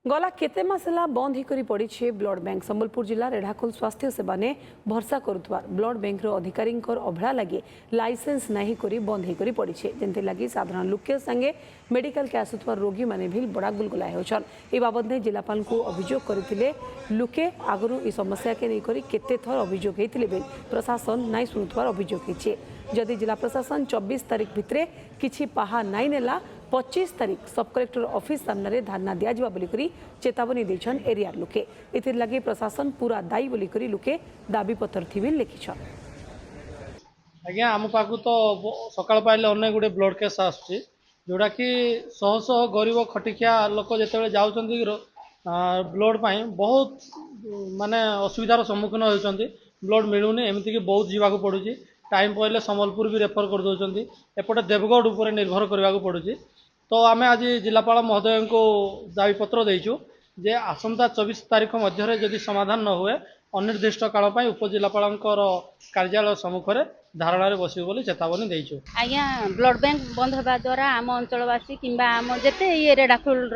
गला केते मास ହେଲା बंद होकर पड़ी ब्लड बैंक। संबलपुर जिला रेढ़ाखोल स्वास्थ्य सेवा ने भरसा करुवार ब्लड बैंक अधिकारी अवहेला लगे लाइसेंस नहीं करी बंद होकर पड़ी जंती लगी साधारण लोक संगे मेडिकल के आसुवा रोगी मैंने भी बड़ा गुलगुला होचन। ए बाबद में जिलापाल को अभियोग करते लोके आगु ई समस्या के लेकर केते थर अभियोग होते भी प्रशासन नाई शुणुवार अभियोग होती। जदि जिला प्रशासन 24 तारीख भितर किछि पाहा नाई नेला 25 तारीख सब कलेक्टर ऑफिस सामने धारणा दिया बोली चेतावनी देछन एरिया लोके। एथिर लगे प्रशासन पूरा दायी बोली लोके दाबी पत्र थी लिखिछन। आज्ञा आम पाक तो सकाल पाइले अनेक गुड़े ब्लड केस आसुची जोड़ा कि शह शह गरीब खटिकिया लोक जो जाऊँगी ब्लड बहुत माने असुविधार सम्मुखीन होती ब्लड मिलूनी एमती कि बहुत जावाक पड़ुची टाइम पड़े संबलपुर भी रेफर कर दौरान एपटे देवगढ़ उपर निर्भर करने पड़ुची। तो आम आज जिलापाल महोदय को दाबीपत्र देचु जे आसंता 24 तारीख मध्य जदि समाधान न हुए अनिर्दिष्ट काल उपजिलापाल कार्यालय सम्मुखें धारणा बसबू बोली चेतावनी देचु। आज्ञा ब्लड बैंक बंद होगा द्वारा आम अंचलवासी किंबा आम जेते ये रेढ़ाखोल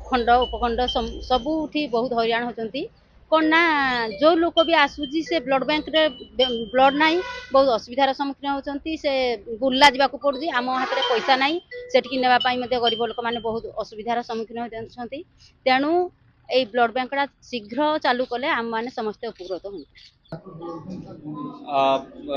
खंड उपखंड सबुठी बहुत हैरान होती कौन ना जो लोक भी आसूजी से ब्लड बैंक रे ब्लड नहीं बहुत असुविधार सम्मुखीन होती से बुर्ला जावाक पड़ुची आम हाथ में पैसा नहीं सेठकी नापी गरीब लोक मैंने बहुत असुविधार सम्मुखीन होती तेणु ये ब्लड बैंकटा शीघ्र चालू कले आम मैंने समस्ते उपकृत हों।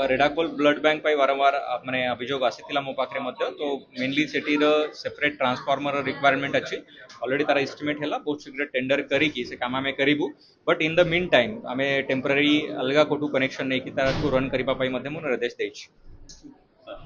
रेढ़ाखोल ब्लड बैंक वारंवार माने अभियोग आसीथिला मो पाखरे मध्य तो मेनली सेटीर सेपरेट ट्रांसफॉर्मर रिक्वायरमेंट अच्छी ऑलरेडी तार एस्टिमेट है बहुत शीघ्र टेंडर करी से काम आम करूँ but in the mean time आम टेम्पररी अलग कोटू कनेक्शन नहीं कि रन करने निर्देश देछि।